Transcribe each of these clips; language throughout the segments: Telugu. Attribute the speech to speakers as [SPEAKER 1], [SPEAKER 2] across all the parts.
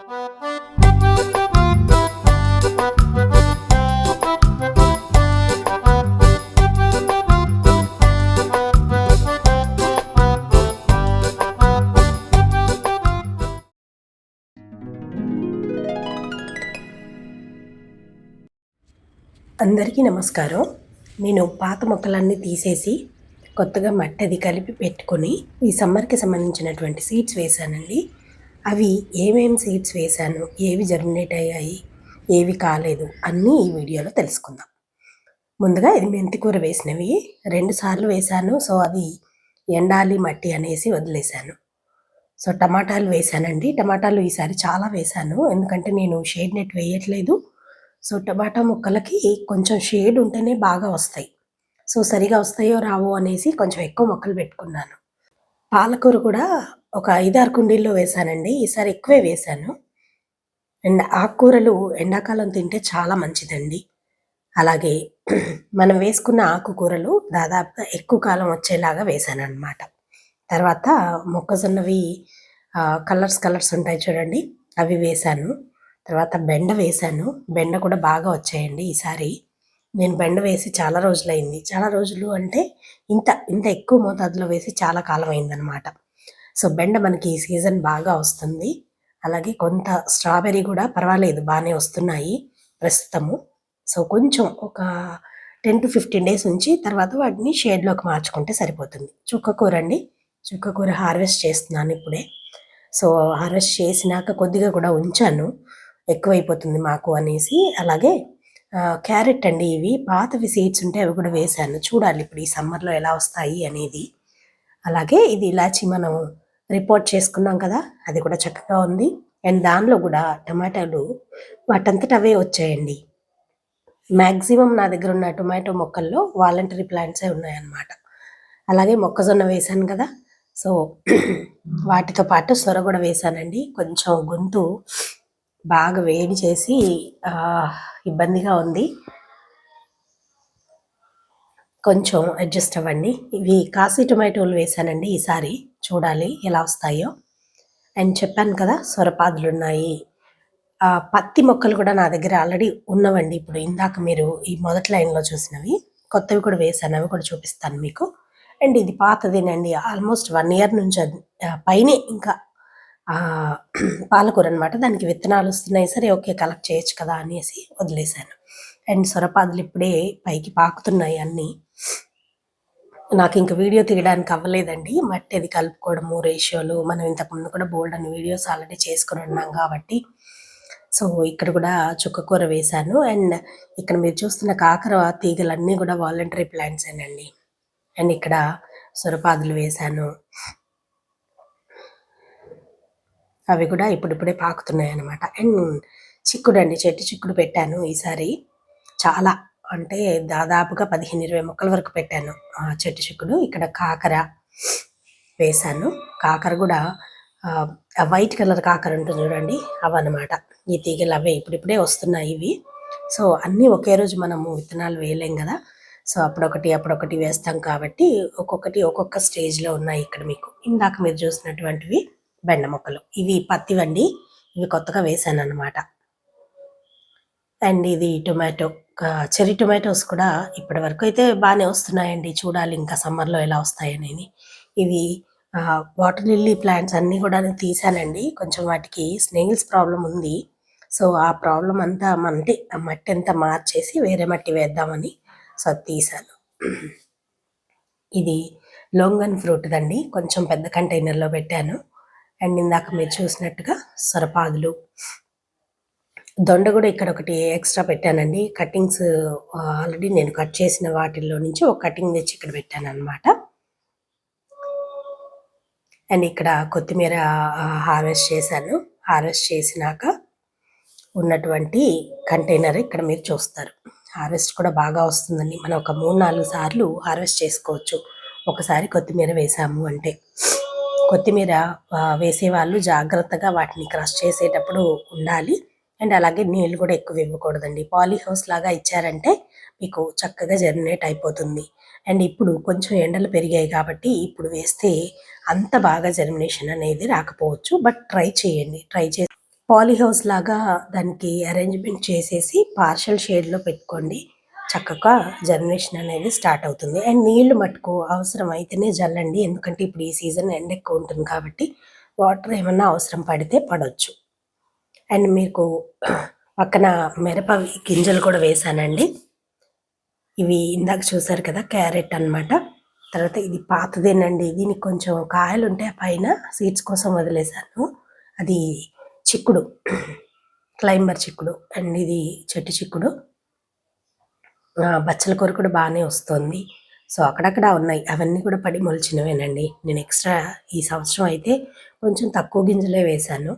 [SPEAKER 1] అందరికీ నమస్కారం. నేను పాత మొక్కలన్నీ తీసేసి కొత్తగా మట్టి అది కలిపి పెట్టుకొని ఈ సమ్మర్కి సంబంధించినటువంటి సీడ్స్ వేశానండి. అవి ఏమేమి సీడ్స్ వేశాను, ఏవి జర్మినేట్ అయ్యాయి, ఏవి కాలేదు అన్నీ ఈ వీడియోలో తెలుసుకుందాం. ముందుగా ఇది మెంతికూర వేసినవి 2 సార్లు వేశాను. సో అది ఎండాలి మట్టి అనేసి వదిలేశాను. సో టమాటాలు వేశానండి. టమాటాలు ఈసారి చాలా వేశాను, ఎందుకంటే నేను షేడ్ నెట్ వేయట్లేదు. సో టమాటా మొక్కలకి కొంచెం షేడ్ ఉంటేనే బాగా వస్తాయి. సో సరిగా వస్తాయో రావో అనేసి కొంచెం ఎక్కువ మొక్కలు పెట్టుకున్నాను. పాలకూర కూడా ఒక 5-6 కుండీల్లో వేశానండి. ఈసారి ఎక్కువే వేశాను. అండ్ ఆకుకూరలు ఎండాకాలం తింటే చాలా మంచిదండి. అలాగే మనం వేసుకున్న ఆకుకూరలు దాదాపుగా ఎక్కువ కాలం వచ్చేలాగా వేశానన్నమాట. తర్వాత మొక్కజొన్నవి కలర్స్ ఉంటాయి చూడండి, అవి వేశాను. తర్వాత బెండ వేశాను. బెండ కూడా బాగా వచ్చాయండి ఈసారి. నేను బెండ వేసి చాలా రోజులైంది. చాలా రోజులు అంటే ఇంత ఎక్కువ మోతాదులో వేసి చాలా కాలం అయిందనమాట. సో బెండ మనకి ఈ సీజన్ బాగా వస్తుంది. అలాగే కొంత స్ట్రాబెర్రీ కూడా పర్వాలేదు, బాగానే వస్తున్నాయి ప్రస్తుతము. సో కొంచెం ఒక 10-15 డేస్ ఉంచి తర్వాత వాటిని షేడ్లోకి మార్చుకుంటే సరిపోతుంది. చుక్కకూర అండి, చుక్కకూర హార్వెస్ట్ చేస్తున్నాను ఇప్పుడే. సో హార్వెస్ట్ చేసినాక కొద్దిగా కూడా ఉంచాను, ఎక్కువైపోతుంది మాకు అనేసి. అలాగే క్యారెట్ అండి, ఇవి పాతవి సీడ్స్ ఉంటే అవి కూడా వేశాను. చూడాలి ఇప్పుడు ఈ సమ్మర్లో ఎలా వస్తాయి అనేది. అలాగే ఇది ఇలాచి మనం రిపోర్ట్ చేసుకున్నాం కదా, అది కూడా చక్కగా ఉంది. అండ్ దానిలో కూడా టమాటాలు వాటంతట అవే వచ్చాయండి. మ్యాక్సిమం నా దగ్గర ఉన్న టొమాటో మొక్కల్లో వాలంటరీ ప్లాంట్సే ఉన్నాయన్నమాట. అలాగే మొక్కజొన్న వేశాను కదా, సో వాటితో పాటు సొర కూడా వేశానండి. కొంచెం గొంతు బాగా వేడి చేసి ఇబ్బందిగా ఉంది, కొంచెం అడ్జస్ట్ అవ్వండి. ఇవి కాశీ టొమాటోలు వేశానండి ఈసారి, చూడాలి ఎలా వస్తాయో. అండ్ చెప్పాను కదా సొరపాదులు ఉన్నాయి. పత్తి మొక్కలు కూడా నా దగ్గర ఆల్రెడీ ఉన్నవండి. ఇప్పుడు ఇందాక మీరు ఈ మొదటి లైన్లో చూసినవి, కొత్తవి కూడా వేశాను, అవి కూడా చూపిస్తాను మీకు. అండ్ ఇది పాతదేనండి, ఆల్మోస్ట్ 1 year నుంచి పైనే. ఇంకా పాలకూర అనమాట, దానికి విత్తనాలు వస్తున్నాయి. సరే ఓకే, కలెక్ట్ చేయొచ్చు కదా అనేసి వదిలేశాను. అండ్ సొరపాదులు ఇప్పుడే పైకి పాకుతున్నాయి అన్నీ. నాకు ఇంక వీడియో తీయడానికి అవ్వలేదండి, మట్టి అది కలుపుకోవడము, రేషియోలు, మనం ఇంతకుముందు కూడా బోల్డ్ అని వీడియోస్ ఆల్రెడీ చేసుకుని ఉన్నాం కాబట్టి. సో ఇక్కడ కూడా చుక్కకూర వేశాను. అండ్ ఇక్కడ మీరు చూస్తున్న కాకర తీగలన్నీ కూడా వాలంటరీ ప్లాంట్స్ ఏనండి. అండ్ ఇక్కడ సొరపాదులు వేశాను, అవి కూడా ఇప్పుడిప్పుడే పాకుతున్నాయి అన్నమాట. అండ్ చిక్కుడు అండి, చెట్టు చిక్కుడు పెట్టాను ఈసారి. చాలా అంటే దాదాపుగా 15-20 మొక్కల వరకు పెట్టాను చెట్టు చిక్కుడు. ఇక్కడ కాకర వేశాను. కాకర కూడా వైట్ కలర్ కాకర ఉంటుంది చూడండి, అవన్నమాట. ఈ తీగలు అవే ఇప్పుడిప్పుడే వస్తున్నాయి ఇవి. సో అన్నీ ఒకే రోజు మనము విత్తనాలు వేయలేం కదా, సో అప్పుడొకటి వేస్తాం కాబట్టి ఒక్కొక్కటి ఒక్కొక్క స్టేజ్లో ఉన్నాయి. ఇక్కడ మీకు ఇందాక మీరు చూసినటువంటివి బెండ మొక్కలు, ఇవి పత్తివండి, ఇవి కొత్తగా వేశాను అన్నమాట. అండ్ ఇది టొమాటో, చెర్రీ టొమాటోస్ కూడా ఇప్పటి వరకు అయితే బాగానే వస్తున్నాయండి. చూడాలి ఇంకా సమ్మర్లో ఎలా వస్తాయనేది. ఇవి వాటర్ లిల్లీ ప్లాంట్స్ అన్నీ కూడా తీసానండి. కొంచెం వాటికి స్నేహిల్స్ ప్రాబ్లం ఉంది. సో ఆ ప్రాబ్లం అంతా మట్టి అంతా మార్చేసి వేరే మట్టి వేద్దామని సో తీసాను. ఇది లోంగన్ ఫ్రూట్ దండి, కొంచెం పెద్ద కంటైనర్లో పెట్టాను. అండ్ ఇందాక మీరు చూసినట్టుగా సొరపాదులు, దొండ కూడా ఇక్కడ ఒకటి ఎక్స్ట్రా పెట్టానండి. కటింగ్స్ ఆల్రెడీ నేను కట్ చేసిన వాటిల్లో నుంచి ఒక కటింగ్ తెచ్చి ఇక్కడ పెట్టాను అనమాట. అండ్ ఇక్కడ కొత్తిమీర హార్వెస్ట్ చేశాను. హార్వెస్ట్ చేసినాక ఉన్నటువంటి కంటైనర్ ఇక్కడ మీరు చూస్తారు. హార్వెస్ట్ కూడా బాగా వస్తుందండి. మనం ఒక 3-4 సార్లు హార్వెస్ట్ చేసుకోవచ్చు ఒకసారి కొత్తిమీర వేసాము అంటే. కొత్తిమీర వేసేవాళ్ళు జాగ్రత్తగా వాటిని క్రష్ చేసేటప్పుడు ఉండాలి. అండ్ అలాగే నీళ్ళు కూడా ఎక్కువ ఇవ్వకూడదండి. పాలీ హౌస్ లాగా ఇచ్చారంటే మీకు చక్కగా జర్మినేట్ అయిపోతుంది. అండ్ ఇప్పుడు కొంచెం ఎండలు పెరిగాయి కాబట్టి ఇప్పుడు వేస్తే అంత బాగా జర్మినేషన్ అనేది రాకపోవచ్చు, బట్ ట్రై చేయండి. పాలీ హౌస్ లాగా దానికి అరేంజ్మెంట్ చేసేసి పార్షల్ షేడ్లో పెట్టుకోండి. చక్కగా జర్మినేషన్ అనేది స్టార్ట్ అవుతుంది. అండ్ నీళ్లు మట్టుకు అవసరం అయితేనే జల్లండి. ఎందుకంటే ఇప్పుడు ఈ సీజన్ ఎండ ఎక్కువ ఉంటుంది కాబట్టి వాటర్ ఏమన్నా అవసరం పడితే పడవచ్చు. అండ్ మీకు పక్కన మిరప గింజలు కూడా వేసానండి. ఇవి ఇందాక చూసారు కదా, క్యారెట్ అన్నమాట. తర్వాత ఇది పాతదేనండి. దీనికి కొంచెం కాయలు ఉంటే పైన సీడ్స్ కోసం వదిలేశాను. అది చిక్కుడు, క్లైంబర్ చిక్కుడు. అండ్ ఇది చెట్టు చిక్కుడు. బచ్చల కూర కూడా బాగానే వస్తుంది. సో అక్కడక్కడ ఉన్నాయి. అవన్నీ కూడా పడి మొలిచినవేనండి. నేను ఎక్స్ట్రా ఈ సంవత్సరం అయితే కొంచెం తక్కువ గింజలే వేశాను.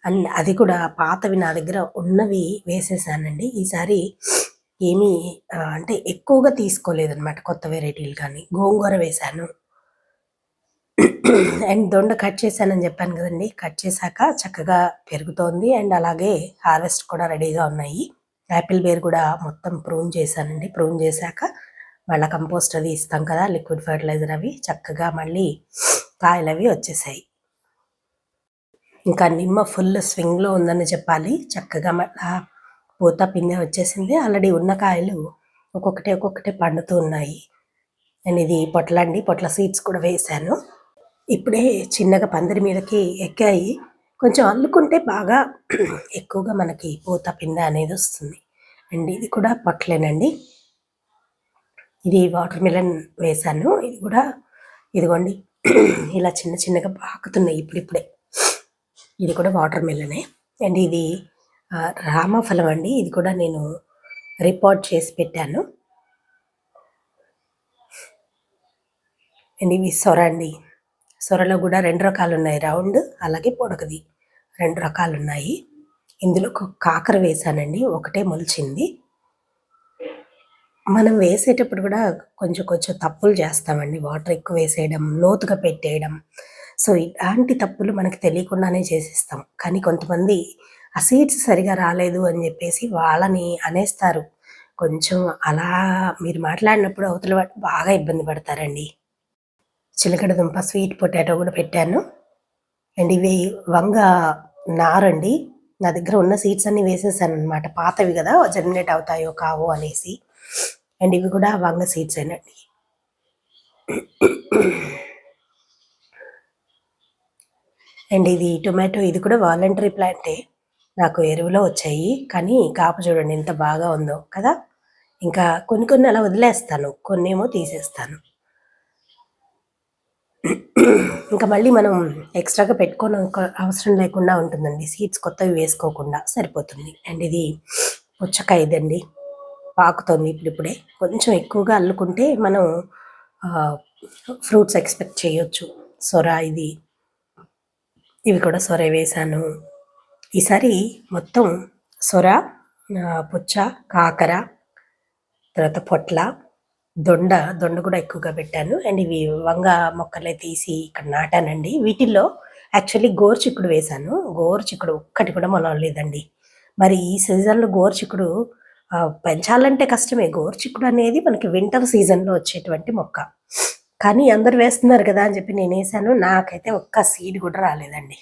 [SPEAKER 1] అండ్ అది కూడా పాతవి నా దగ్గర ఉన్నవి వేసేసానండి. ఈసారి ఏమీ అంటే ఎక్కువగా తీసుకోలేదనమాట కొత్త వెరైటీలు కానీ. గోంగూర వేశాను. అండ్ దొండ కట్ చేశానని చెప్పాను కదండి. కట్ చేశాక చక్కగా పెరుగుతోంది. అండ్ అలాగే హార్వెస్ట్ కూడా రెడీగా ఉన్నాయి. యాపిల్ బేర్ కూడా మొత్తం ప్రూన్ చేశానండి. ప్రూన్ చేశాక మళ్ళీ కంపోస్ట్ అది ఇస్తాం కదా, లిక్విడ్ ఫర్టిలైజర్, అవి చక్కగా మళ్ళీ కాయలు అవి వచ్చేసాయి. ఇంకా నిమ్మ ఫుల్ స్వింగ్లో ఉందని చెప్పాలి. చక్కగా మళ్ళా పూత పిందె వచ్చేసింది. ఆల్రెడీ ఉన్న కాయలు ఒక్కొక్కటే పండుతూ ఉన్నాయి. అండ్ ఇది పొట్లండి. పొట్ల సీడ్స్ కూడా వేశాను. ఇప్పుడే చిన్నగా పందిరి మీదకి ఎక్కాయి. కొంచెం అల్లుకుంటే బాగా ఎక్కువగా మనకి పూత పిందె అనేది వస్తుంది. అండ్ ఇది కూడా పొట్లేనండి. ఇది వాటర్ మిలన్ వేశాను. ఇది కూడా ఇదిగోండి ఇలా చిన్నగా పాకుతున్నాయి ఇప్పుడిప్పుడే. ఇది కూడా వాటర్ మిలనే. అండ్ ఇది రామఫలం అండి. ఇది కూడా నేను రిపోర్ట్ చేసి పెట్టాను. అండ్ ఇవి సొర అండి. సొరలో కూడా 2 రకాలు ఉన్నాయి, రౌండ్ అలాగే పొడకది. 2 రకాలు ఉన్నాయి. ఇందులో కాకర వేశానండి. ఒకటే మొలిచింది. మనం వేసేటప్పుడు కూడా కొంచెం తప్పులు చేస్తామండి. వాటర్ ఎక్కువ వేసేయడం, లోతుగా పెట్టేయడం. సో ఇలాంటి తప్పులు మనకు తెలియకుండానే చేసేస్తాం. కానీ కొంతమంది ఆ సీడ్స్ సరిగా రాలేదు అని చెప్పేసి వాళ్ళని అనేస్తారు. కొంచెం అలా మీరు మాట్లాడినప్పుడు అవతల వాళ్ళు బాగా ఇబ్బంది పడతారండి. చిలకడ దుంప, స్వీట్ పొటాటో కూడా పెట్టాను. అండ్ ఇవి వంగ నారండి. నా దగ్గర ఉన్న సీడ్స్ అన్నీ వేసేసాను అనమాట. పాతవి కదా, జర్మినేట్ అవుతాయో కావో అనేసి. అండ్ ఇవి కూడా వంగ సీడ్స్ ఏనండి. అండ్ ఇది టొమాటో. ఇది కూడా వాలంటరీ ప్లాంటే. నాకు ఎరువులో వచ్చాయి. కానీ కాపు చూడండి ఎంత బాగా ఉందో కదా. ఇంకా కొన్ని అలా వదిలేస్తాను, కొన్ని ఏమో తీసేస్తాను. ఇంకా మళ్ళీ మనం ఎక్స్ట్రాగా పెట్టుకోని అవసరం లేకుండా ఉంటుందండి. సీడ్స్ కొత్తవి వేసుకోకుండా సరిపోతుంది. అండ్ ఇది పుచ్చకాయ ఇదండి, పాకుతుంది ఇప్పుడిప్పుడే. కొంచెం ఎక్కువగా అల్లుకుంటే మనం ఫ్రూట్స్ ఎక్స్పెక్ట్ చేయొచ్చు. సొర ఇది, ఇవి కూడా సొర వేశాను. ఈసారి మొత్తం సొర, పుచ్చ, కాకర, తర్వాత పొట్ల, దొండ కూడా ఎక్కువగా పెట్టాను. అండ్ ఇవి వంగ మొక్కలే తీసి ఇక్కడ నాటానండి. వీటిల్లో యాక్చువల్లీ గోరుచిక్కుడు వేశాను. గోరుచిక్కుడు ఒక్కటి కూడా మొలవలేదండి. మరి ఈ సీజన్లో గోరుచిక్కుడు పెంచాలంటే కష్టమే. గోరుచిక్కుడు అనేది మనకి వింటర్ సీజన్లో వచ్చేటువంటి మొక్క. కానీ అందరూ వేస్తున్నారు కదా అని చెప్పి నేను వేసాను. నాకైతే ఒక్క సీడ్ కూడా రాలేదండి.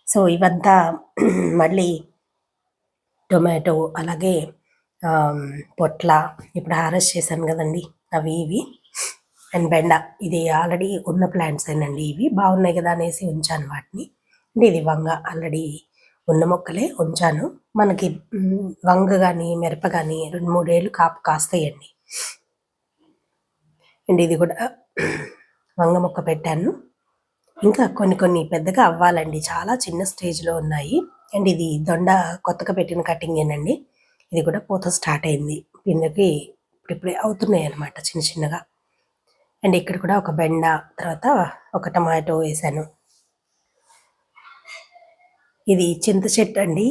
[SPEAKER 1] సో ఇవంతా మళ్ళీ టొమాటో, అలాగే పొట్ల ఇప్పుడు హార్వెస్ట్ చేశాను కదండి, అవి ఇవి. అండ్ బెండ, ఇది ఆల్రెడీ ఉన్న ప్లాంట్స్ ఏనండి. ఇవి బాగున్నాయి కదా అనేసి ఉంచాను వాటిని. అంటే ఇది వంగ, ఆల్రెడీ ఉన్న మొక్కలే ఉంచాను. మనకి వంగ కానీ మిరప కానీ 2-3 ఏళ్ళు కాపు కాస్తాయండి. అండ్ ఇది కూడా వంగ మొక్క పెట్టాను. ఇంకా కొన్ని పెద్దగా అవ్వాలండి. చాలా చిన్న స్టేజ్లో ఉన్నాయి. అండ్ ఇది దొండ కొత్తగా పెట్టిన కటింగేనండి. ఇది కూడా పూత స్టార్ట్ అయింది. పిందెకి ఇప్పుడిప్పుడే అవుతున్నాయి అన్నమాట చిన్నగా. అండ్ ఇక్కడ కూడా ఒక బెండ, తర్వాత ఒక టమాటో వేసాను. ఇది చింత చెట్టు అండి.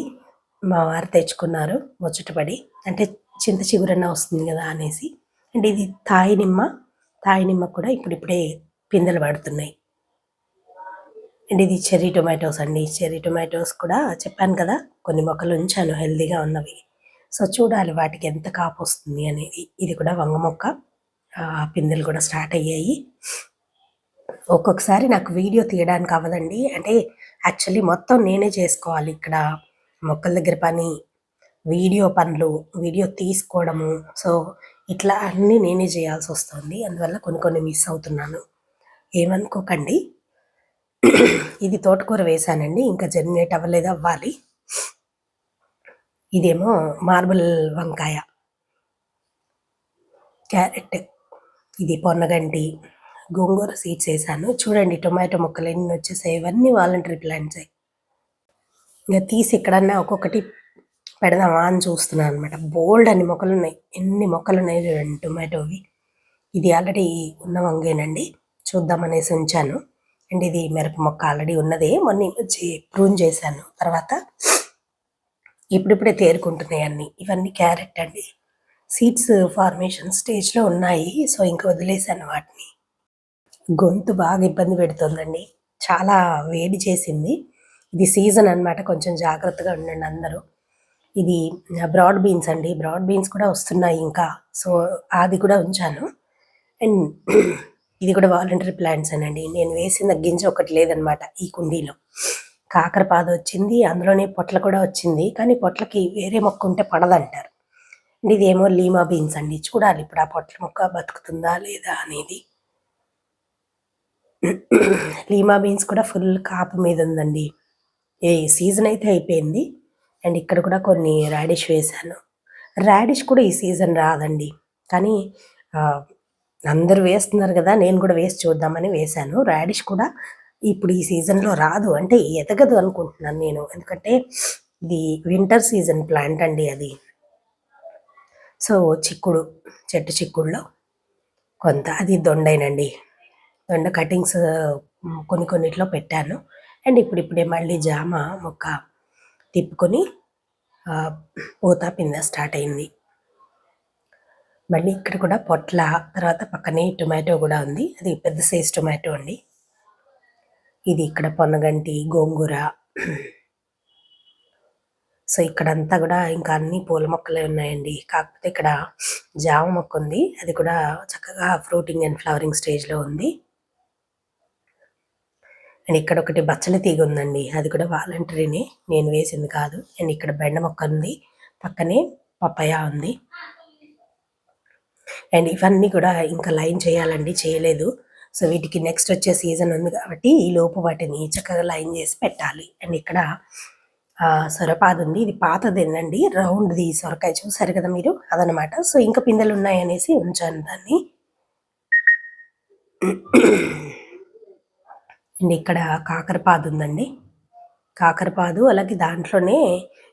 [SPEAKER 1] మా వారు తెచ్చుకున్నారు ముచ్చటపడి. అంటే చింత చిగురన్న వస్తుంది కదా అనేసి. అండ్ ఇది తాయి నిమ్మ కూడా ఇప్పుడిప్పుడే పిందెలు పడుతున్నాయి. అండ్ ఇది చెర్రీ టొమాటోస్ అండి. చెర్రీ టొమాటోస్ కూడా చెప్పాను కదా, కొన్ని మొక్కలు ఉంచాను హెల్తీగా ఉన్నవి. సో చూడాలి వాటికి ఎంత కాపు వస్తుంది అనేది. ఇది కూడా వంగ మొక్క, పిందెలు కూడా స్టార్ట్ అయ్యాయి. ఒక్కొక్కసారి నాకు వీడియో తీయడానికి అవ్వదండి. అంటే యాక్చువల్లీ మొత్తం నేనే చేసుకోవాలి ఇక్కడ. మొక్కల దగ్గర పని, వీడియో పనులు, వీడియో తీసుకోవడము. సో, ఇట్లా అన్నీ నేనే చేయాల్సొస్తుంది. అందువల్ల కొన్ని కొన్ని మిస్ అవుతున్నాను. ఏమనుకోకండి. ఇది తోటకూర వేశానండి. ఇంకా జర్మినేట్ అవ్వలేదు, అవ్వాలి. ఇదేమో మార్బుల్ వంకాయ, క్యారెట్, ఇది పొన్నగంటి, గోంగూర సీడ్స్ వేసాను. చూడండి టొమాటో మొక్కలు ఎన్ని వచ్చేసాయి. ఇవన్నీ వాలంటరీ ప్లాంట్సే. ఇంక తీసి ఎక్కడన్నా ఒక్కొక్కటి పెడదామా అని చూస్తున్నాను అనమాట. బోల్డ్ అన్ని మొక్కలు ఉన్నాయి. ఎన్ని మొక్కలు ఉన్నాయి చూడండి టొమాటోవి. ఇది ఆల్రెడీ ఉన్న వంగేనండి. చూద్దామనేసి ఉంచాను. అండ్ ఇది మిరప మొక్క ఆల్రెడీ ఉన్నదే. మొన్న వచ్చి ప్రూన్ చేశాను. తర్వాత ఇప్పుడిప్పుడే తేరుకుంటున్నాయి అన్నీ. ఇవన్నీ క్యారెట్ అండి. సీడ్స్ ఫార్మేషన్ స్టేజ్లో ఉన్నాయి. సో ఇంకా వదిలేశాను వాటిని. గొంతు బాగా ఇబ్బంది పెడుతోందండి. చాలా వేడి చేసింది. ఇది సీజన్ అనమాట. కొంచెం జాగ్రత్తగా ఉండండి అందరూ. ఇది బ్రాడ్ బీన్స్ అండి. బ్రాడ్ బీన్స్ కూడా వస్తున్నాయి ఇంకా. సో అది కూడా ఉంచాను. అండ్ ఇది కూడా వాలంటరీ ప్లాంట్స్ అనండి. నేను వేసిన గింజ ఒకటి లేదనమాట ఈ కుండీలో. కాకరపాదు వచ్చింది. అందులోనే పొట్ల కూడా వచ్చింది. కానీ పొట్లకి వేరే మొక్క ఉంటే పడదంటారు. అండ్ ఇదేమో లీమా బీన్స్ అండి. చూడాలి ఇప్పుడు ఆ పొట్ల మొక్క బతుకుతుందా లేదా అనేది. లీమా బీన్స్ కూడా ఫుల్ కాపు మీద ఉందండి. ఏ సీజన్ అయితే అయిపోయింది. అండ్ ఇక్కడ కూడా కొన్ని రాడిష్ వేశాను. రాడిష్ కూడా ఈ సీజన్ రాదండి. కానీ అందరూ వేస్తున్నారు కదా, నేను కూడా వేసి చూద్దామని వేశాను. రాడిష్ కూడా ఇప్పుడు ఈ సీజన్లో రాదు. అంటే ఎదగదు అనుకుంటున్నాను నేను. ఎందుకంటే ఇది వింటర్ సీజన్ ప్లాంట్ అండి అది. సో చిక్కుడు, చెట్టు చిక్కుడులో కొంత అది దొండేనండి. దొండ కటింగ్స్ కొన్ని కొన్నిట్లో పెట్టాను. అండ్ ఇప్పుడిప్పుడే మళ్ళీ జామ మొక్క తిప్పుకొని పూత పింద స్టార్ట్ అయింది. మళ్ళీ ఇక్కడ కూడా పొట్ల, తర్వాత పక్కనే టొమాటో కూడా ఉంది. అది పెద్ద సైజ్ టొమాటో అండి. ఇది ఇక్కడ పొన్నగంటి, గోంగూర. సో ఇక్కడంతా కూడా ఇంకా అన్ని పూల మొక్కలే ఉన్నాయండి. కాకపోతే ఇక్కడ జామ మొక్క ఉంది. అది కూడా చక్కగా ఫ్రూటింగ్ అండ్ ఫ్లవరింగ్ స్టేజ్లో ఉంది. అండ్ ఇక్కడ ఒకటి బచ్చల తీగ ఉందండి. అది కూడా వాలంటరీనే, నేను వేసింది కాదు. అండ్ ఇక్కడ బెండ మొక్క ఉంది. పక్కనే పపాయ ఉంది. అండ్ ఇవన్నీ కూడా ఇంకా లైన్ చేయాలండి, చేయలేదు. సో వీటికి నెక్స్ట్ వచ్చే సీజన్ ఉంది కాబట్టి ఈ లోపు వాటిని చక్కగా లైన్ చేసి పెట్టాలి. అండ్ ఇక్కడ సొరపాదు ఉంది. ఇది పాతదేనండి, రౌండ్ది సొరకాయ చూసారు కదా మీరు, అదనమాట. సో ఇంకా పిందెలు ఉన్నాయనేసి ఉంచాను దాన్ని. అండ్ ఇక్కడ కాకరపాదు ఉందండి. కాకరపాదు, అలాగే దాంట్లోనే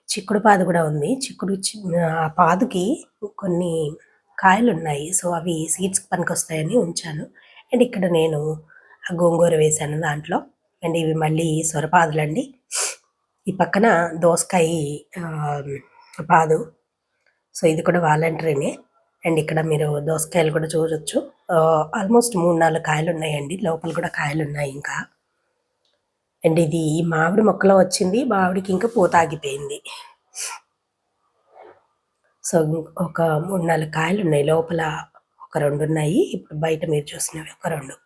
[SPEAKER 1] చిక్కుడు పాదు కూడా ఉంది. చిక్కుడు ఆ పాదుకి కొన్ని కాయలు ఉన్నాయి. సో అవి సీడ్స్కి పనికొస్తాయని ఉంచాను. అండ్ ఇక్కడ నేను ఆ గోంగూర వేశాను దాంట్లో. అండ్ ఇవి మళ్ళీ సొరపాదులండి. ఈ పక్కన దోసకాయ పాదు. సో ఇది కూడా వాలంటరీనే. అండ్ ఇక్కడ మీరు దోసకాయలు కూడా చూడొచ్చు. ఆల్మోస్ట్ 3-4 కాయలు ఉన్నాయండి. లోపల కూడా కాయలు ఉన్నాయి ఇంకా. అండ్ ఇది మామిడి మొక్కలో వచ్చింది. మామిడికి ఇంకా పూత ఆగిపోయింది. సో ఒక 3-4 కాయలు ఉన్నాయి. లోపల ఒక 2 ఉన్నాయి. ఇప్పుడు బయట మీరు చూసినవి ఒక 2.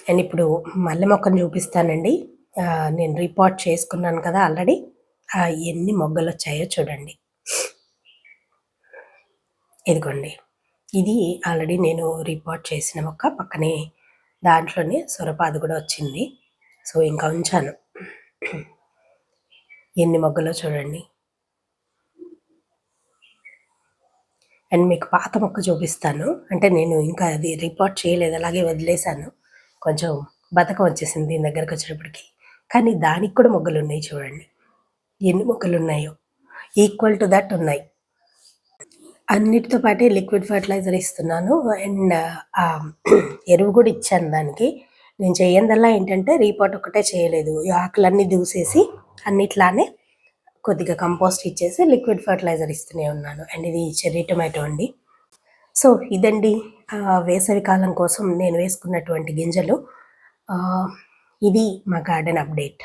[SPEAKER 1] అండ్ ఇప్పుడు మల్లె మొక్కను చూపిస్తానండి. నేను రిపోర్ట్ చేసుకున్నాను కదా ఆల్రెడీ. ఎన్ని మొగ్గలు వచ్చాయో చూడండి. ఇదిగోండి, ఇది ఆల్రెడీ నేను రిపోర్ట్ చేసిన మొక్క. పక్కనే దాంట్లోనే సొరపాదు కూడా వచ్చింది. సో ఇంకా ఉంచాను. ఎన్ని మొగ్గలో చూడండి. అండ్ మీకు పాత మొక్క చూపిస్తాను. అంటే నేను ఇంకా అది రిపోర్ట్ చేయలేదు, అలాగే వదిలేశాను. కొంచెం బతకం వచ్చేసింది దీని దగ్గరకు వచ్చేటప్పటికి. కానీ దానికి కూడా మొగ్గలు ఉన్నాయి చూడండి. ఎన్ని మొగ్గలు ఉన్నాయో, ఈక్వల్ టు దట్ ఉన్నాయి. అన్నిటితో పాటే లిక్విడ్ ఫర్టిలైజర్ ఇస్తున్నాను. అండ్ ఎరువు కూడా ఇచ్చాను దానికి. నేను చేయందల్లా ఏంటంటే రీపోర్ట్ ఒకటే చేయలేదు. ఈ ఆకులన్నీ దూసేసి అన్నిట్లానే కొద్దిగా కంపోస్ట్ ఇచ్చేసి లిక్విడ్ ఫర్టిలైజర్ ఇస్తూనే ఉన్నాను. అండ్ ఇది చెర్రీ టొమాటో అండి. సో ఇదండి వేసవి కాలం కోసం నేను వేసుకున్నటువంటి గింజలు. ఇది మా గార్డెన్ అప్డేట్.